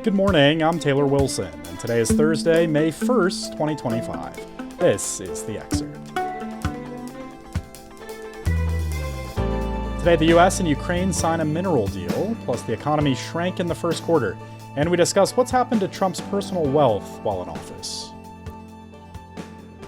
Good morning, I'm Taylor Wilson, and today is Thursday, May 1st, 2025. This is The Excerpt. Today, the U.S. and Ukraine sign a mineral deal, plus the economy shrank in the first quarter, and we discuss what's happened to Trump's personal wealth while in office.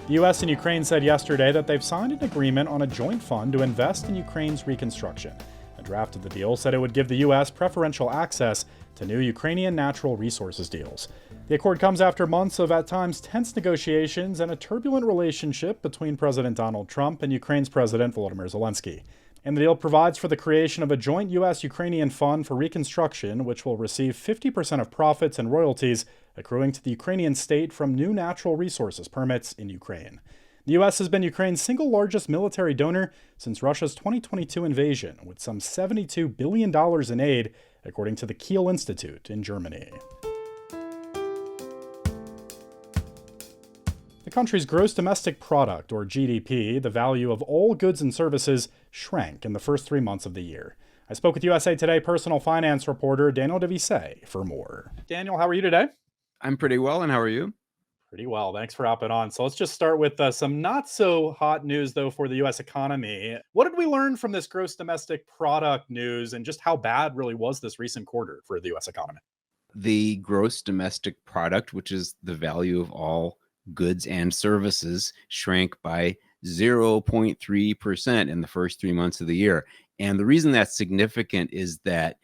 The U.S. and Ukraine said yesterday that they've signed an agreement on a joint fund to invest in Ukraine's reconstruction. A draft of the deal said it would give the U.S. preferential access to new Ukrainian natural resources deals. The accord comes after months of, at times, tense negotiations and a turbulent relationship between President Donald Trump and Ukraine's President Volodymyr Zelensky. And the deal provides for the creation of a joint U.S.-Ukrainian fund for reconstruction, which will receive 50% of profits and royalties accruing to the Ukrainian state from new natural resources permits in Ukraine. The U.S. has been Ukraine's single largest military donor since Russia's 2022 invasion, with some $72 billion in aid, according to the Kiel Institute in Germany. The country's gross domestic product, or GDP, the value of all goods and services, shrank in the first 3 months of the year. I spoke with USA Today personal finance reporter Daniel DeVise for more. Daniel, how are you today? I'm pretty well, and how are you? Pretty well. Thanks for hopping on. So let's just start with some not so hot news, though, for the U.S. economy. What did we learn from this gross domestic product news, and just how bad really was this recent quarter for the U.S. economy? The gross domestic product, which is the value of all goods and services, shrank by 0.3% in the first 3 months of the year. And the reason that's significant is that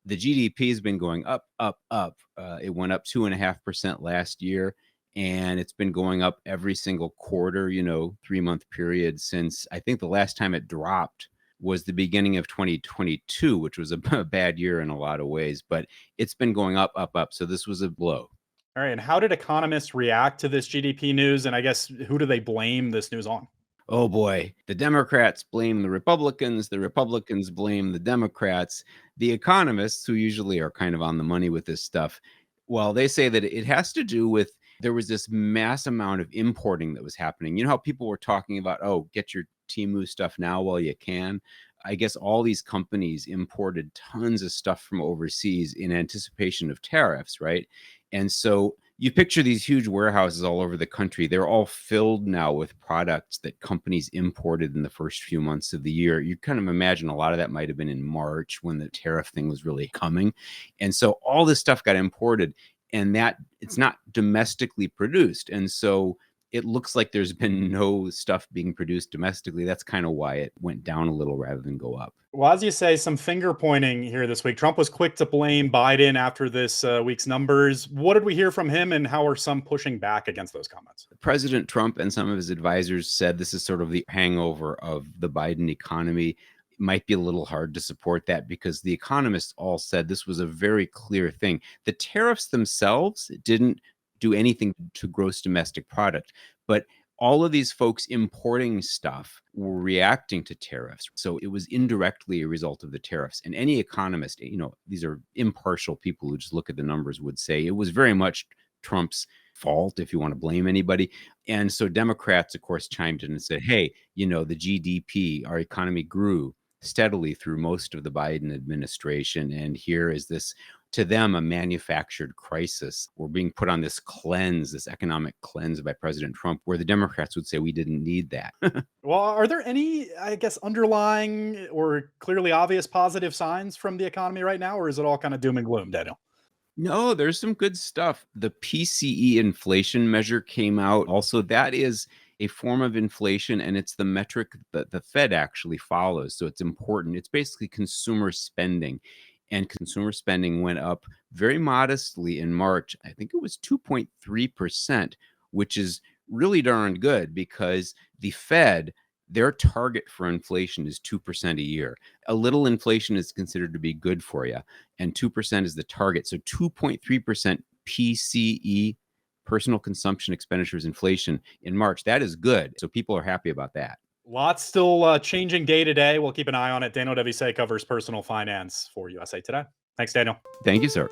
the GDP has been going up, up, up. It went up 2.5% last year, and it's been going up every single quarter, 3-month period since I think the last time it dropped was the beginning of 2022, which was a bad year in a lot of ways, but it's been going up, up, up. So this was a blow. All right. And how did economists react to this GDP news? And I guess, who do they blame this news on? Oh boy, the Democrats blame the Republicans blame the Democrats. The economists, who usually are kind of on the money with this stuff, well, they say that it has to do with there was this mass amount of importing that was happening. You know how people were talking about, oh, get your Temu stuff now while you can? I guess all these companies imported tons of stuff from overseas in anticipation of tariffs, right? And so you picture these huge warehouses all over the country. They're all filled now with products that companies imported in the first few months of the year. You kind of imagine a lot of that might have been in March when the tariff thing was really coming. And so all this stuff got imported, and that it's not domestically produced. And so it looks like there's been no stuff being produced domestically. That's kind of why it went down a little rather than go up. Well, as you say, some finger pointing here this week. Trump was quick to blame Biden after this week's numbers. What did we hear from him, and how are some pushing back against those comments? President Trump and some of his advisors said this is sort of the hangover of the Biden economy. It might be a little hard to support that because the economists all said this was a very clear thing. The tariffs themselves didn't do anything to gross domestic product, but all of these folks importing stuff were reacting to tariffs. So it was indirectly a result of the tariffs. And any economist, these are impartial people who just look at the numbers, would say it was very much Trump's fault, if you want to blame anybody. And so Democrats, of course, chimed in and said, hey, the GDP, our economy grew steadily through most of the Biden administration. And here is this, to them, a manufactured crisis. We're being put on this economic cleanse by President Trump, where the Democrats would say we didn't need that. Well, are there any, I guess, underlying or clearly obvious positive signs from the economy right now, or is it all kind of doom and gloom, Daniel? No, there's some good stuff. The PCE inflation measure came out. Also, that is a form of inflation, and it's the metric that the Fed actually follows. So it's important. It's basically consumer spending. And consumer spending went up very modestly in March. I think it was 2.3%, which is really darn good because the Fed, their target for inflation is 2% a year. A little inflation is considered to be good for you, and 2% is the target. So 2.3% PCE, personal consumption expenditures inflation in March, that is good. So people are happy about that. Lots still changing day to day. We'll keep an eye on it. Daniel DeVise covers personal finance for USA Today. Thanks, Daniel. Thank you, sir.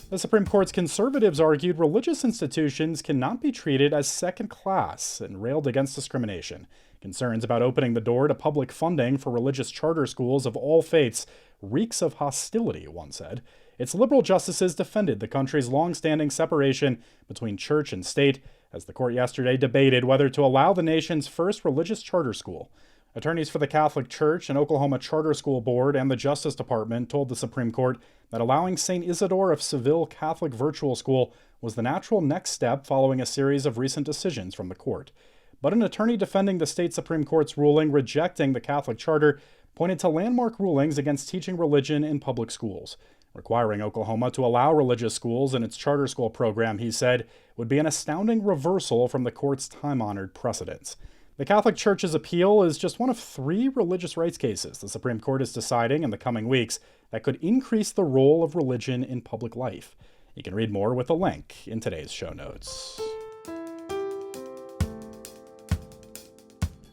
The Supreme Court's conservatives argued religious institutions cannot be treated as second class and railed against discrimination. Concerns about opening the door to public funding for religious charter schools of all faiths reeks of hostility, one said. Its liberal justices defended the country's long-standing separation between church and state as the court yesterday debated whether to allow the nation's first religious charter school. Attorneys for the Catholic Church and Oklahoma Charter School Board and the Justice Department told the Supreme Court that allowing St. Isidore of Seville Catholic Virtual School was the natural next step following a series of recent decisions from the court. But an attorney defending the state Supreme Court's ruling rejecting the Catholic charter pointed to landmark rulings against teaching religion in public schools. Requiring Oklahoma to allow religious schools in its charter school program, he said, would be an astounding reversal from the court's time-honored precedents. The Catholic Church's appeal is just one of 3 religious rights cases the Supreme Court is deciding in the coming weeks that could increase the role of religion in public life. You can read more with a link in today's show notes.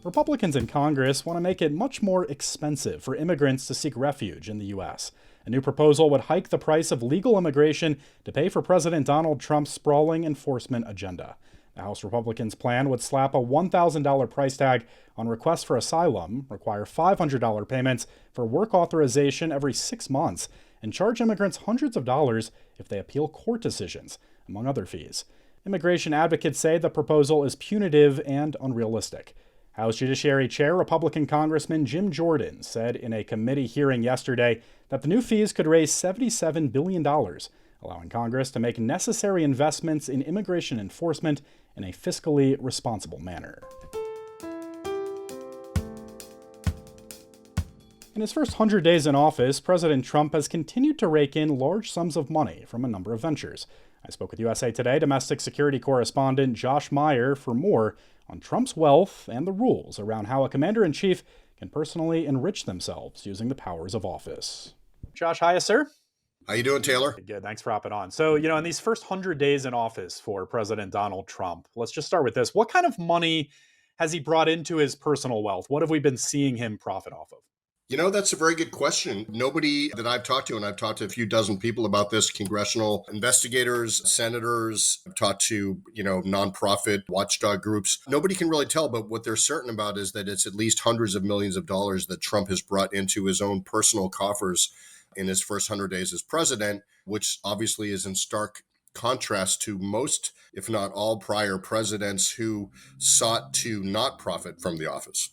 Republicans in Congress want to make it much more expensive for immigrants to seek refuge in the U.S. A new proposal would hike the price of legal immigration to pay for President Donald Trump's sprawling enforcement agenda. The House Republicans' plan would slap a $1,000 price tag on requests for asylum, require $500 payments for work authorization every 6 months, and charge immigrants hundreds of dollars if they appeal court decisions, among other fees. Immigration advocates say the proposal is punitive and unrealistic. House Judiciary Chair Republican Congressman Jim Jordan said in a committee hearing yesterday that the new fees could raise $77 billion, allowing Congress to make necessary investments in immigration enforcement in a fiscally responsible manner. In his first 100 days in office, President Trump has continued to rake in large sums of money from a number of ventures. I spoke with USA Today domestic security correspondent Josh Meyer for more on Trump's wealth and the rules around how a commander-in-chief can personally enrich themselves using the powers of office. Josh, hiya, sir. How you doing, Taylor? Good, thanks for hopping on. So, in these first 100 days in office for President Donald Trump, let's just start with this. What kind of money has he brought into his personal wealth? What have we been seeing him profit off of? That's a very good question. Nobody that I've talked to, and I've talked to a few dozen people about this, congressional investigators, senators, I've talked to, nonprofit watchdog groups. Nobody can really tell, but what they're certain about is that it's at least hundreds of millions of dollars that Trump has brought into his own personal coffers in his first 100 days as president, which obviously is in stark contrast to most, if not all, prior presidents who sought to not profit from the office.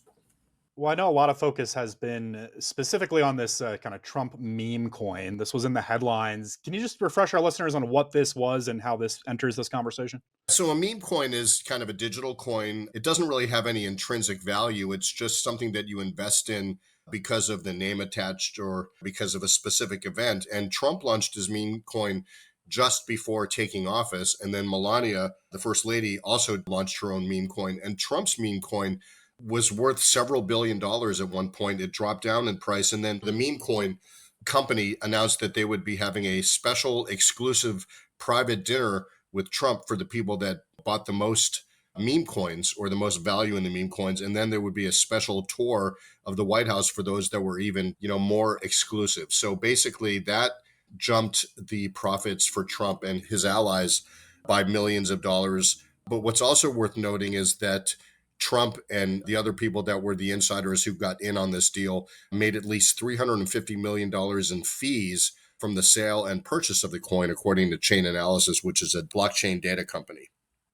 Well, I know a lot of focus has been specifically on this kind of Trump meme coin. This was in the headlines. Can you just refresh our listeners on what this was and how this enters this conversation? So a meme coin is kind of a digital coin. It doesn't really have any intrinsic value. It's just something that you invest in because of the name attached or because of a specific event. And Trump launched his meme coin just before taking office. And then Melania, the first lady, also launched her own meme coin. And Trump's meme coin was worth several billion dollars at one point. It dropped down in price. And then the meme coin company announced that they would be having a special exclusive private dinner with Trump for the people that bought the most meme coins or the most value in the meme coins. And then there would be a special tour of the White House for those that were even, more exclusive. So basically that jumped the profits for Trump and his allies by millions of dollars. But what's also worth noting is that Trump and the other people that were the insiders who got in on this deal made at least $350 million in fees from the sale and purchase of the coin, according to Chain Analysis, which is a blockchain data company.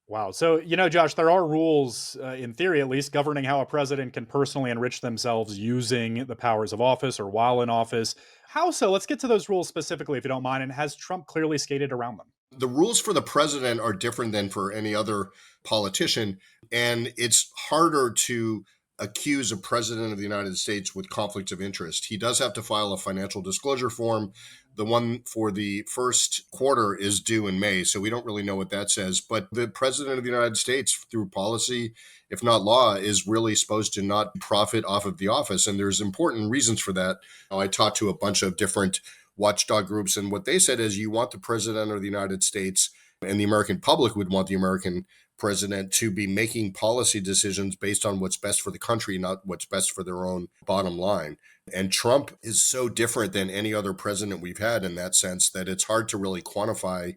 Wow. So, Josh, there are rules, in theory at least, governing how a president can personally enrich themselves using the powers of office or while in office. How so? Let's get to those rules specifically, if you don't mind. And has Trump clearly skated around them? The rules for the president are different than for any other politician, and it's harder to accuse a president of the United States with conflicts of interest. He does have to file a financial disclosure form. The one for the first quarter is due in May, so we don't really know what that says. But the president of the United States, through policy, if not law, is really supposed to not profit off of the office. And there's important reasons for that. I talked to a bunch of different watchdog groups, and what they said is you want the president of the United States, and the American public would want the American president to be making policy decisions based on what's best for the country, not what's best for their own bottom line. And Trump is so different than any other president we've had in that sense that it's hard to really quantify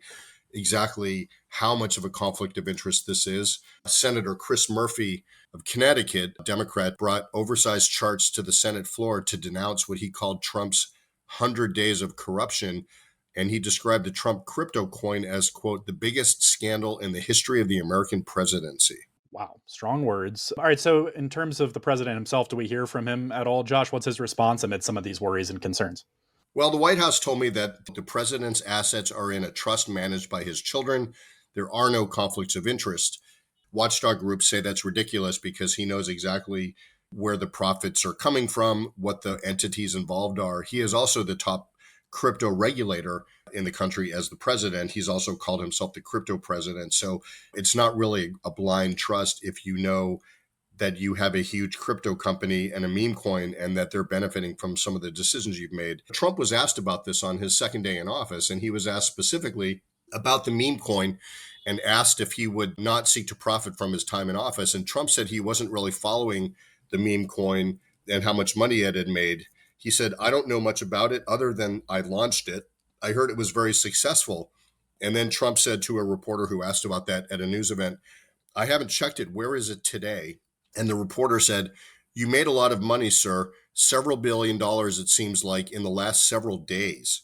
exactly how much of a conflict of interest this is. Senator Chris Murphy of Connecticut, a Democrat, brought oversized charts to the Senate floor to denounce what he called Trump's 100 days of corruption. And he described the Trump crypto coin as, quote, the biggest scandal in the history of the American presidency. Wow, strong words. All right, so in terms of the president himself, do we hear from him at all? Josh, what's his response amid some of these worries and concerns? Well, the White House told me that the president's assets are in a trust managed by his children. There are no conflicts of interest. Watchdog groups say that's ridiculous because he knows exactly where the profits are coming from, what the entities involved are. He is also the top crypto regulator in the country as the president. He's also called himself the crypto president. So it's not really a blind trust if you know that you have a huge crypto company and a meme coin and that they're benefiting from some of the decisions you've made. Trump was asked about this on his second day in office, and he was asked specifically about the meme coin and asked if he would not seek to profit from his time in office. And Trump said he wasn't really following the meme coin and how much money it had made. He said, I don't know much about it other than I launched it. I heard it was very successful. And then Trump said to a reporter who asked about that at a news event, I haven't checked it. Where is it today? And the reporter said, you made a lot of money, sir, several $billion, it seems like, in the last several days.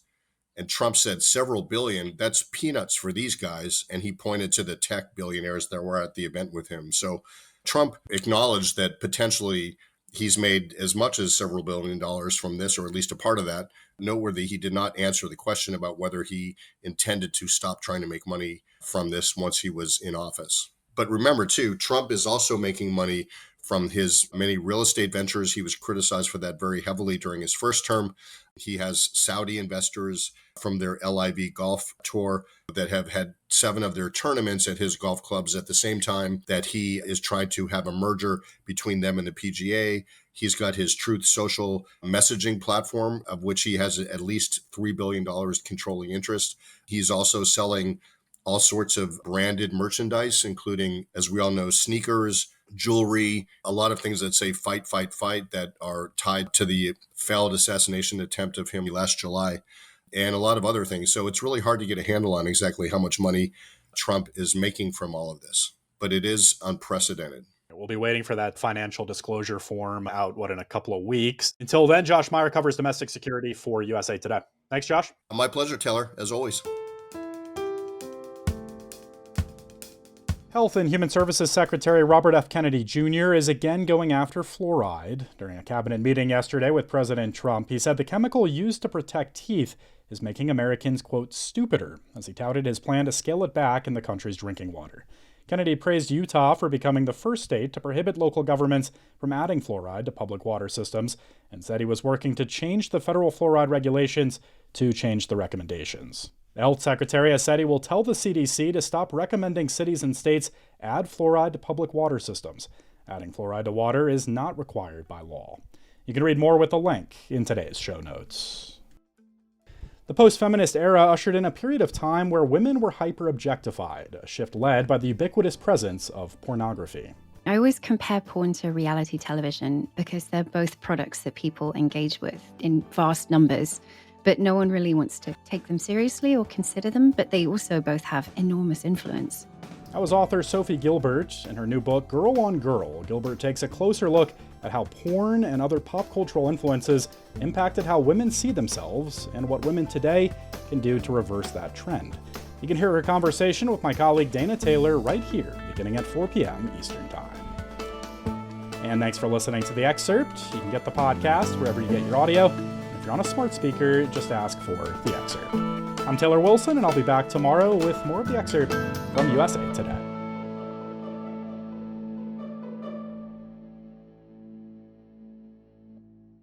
And Trump said, several billion, that's peanuts for these guys. And he pointed to the tech billionaires that were at the event with him. So Trump acknowledged that potentially he's made as much as several $billion from this, or at least a part of that. Noteworthy, he did not answer the question about whether he intended to stop trying to make money from this once he was in office. But remember, too, Trump is also making money from his many real estate ventures. He was criticized for that very heavily during his first term. He has Saudi investors from their LIV golf tour that have had 7 of their tournaments at his golf clubs at the same time that he is trying to have a merger between them and the PGA. He's got his Truth Social messaging platform, of which he has at least $3 billion controlling interest. He's also selling all sorts of branded merchandise, including, as we all know, sneakers, jewelry, a lot of things that say fight, fight, fight that are tied to the failed assassination attempt of him last July, and a lot of other things. So it's really hard to get a handle on exactly how much money Trump is making from all of this, but it is unprecedented. We'll be waiting for that financial disclosure form out, in a couple of weeks. Until then, Josh Meyer covers domestic security for USA Today. Thanks, Josh. My pleasure, Taylor, as always. Health and Human Services Secretary Robert F. Kennedy Jr. is again going after fluoride. During a cabinet meeting yesterday with President Trump, he said the chemical used to protect teeth is making Americans, quote, stupider, as he touted his plan to scale it back in the country's drinking water. Kennedy praised Utah for becoming the first state to prohibit local governments from adding fluoride to public water systems, and said he was working to change the federal fluoride regulations to change the recommendations. The health secretary has said he will tell the CDC to stop recommending cities and states add fluoride to public water systems. Adding fluoride to water is not required by law. You can read more with a link in today's show notes. The post-feminist era ushered in a period of time where women were hyper-objectified, a shift led by the ubiquitous presence of pornography. I always compare porn to reality television because they're both products that people engage with in vast numbers. But no one really wants to take them seriously or consider them, but they also both have enormous influence. That was author Sophie Gilbert. In her new book, Girl on Girl, Gilbert takes a closer look at how porn and other pop cultural influences impacted how women see themselves and what women today can do to reverse that trend. You can hear her conversation with my colleague Dana Taylor right here, beginning at 4 p.m. Eastern Time. And thanks for listening to The Excerpt. You can get the podcast wherever you get your audio. If you're on a smart speaker, just ask for The Excerpt. I'm Taylor Wilson, and I'll be back tomorrow with more of The Excerpt from USA Today.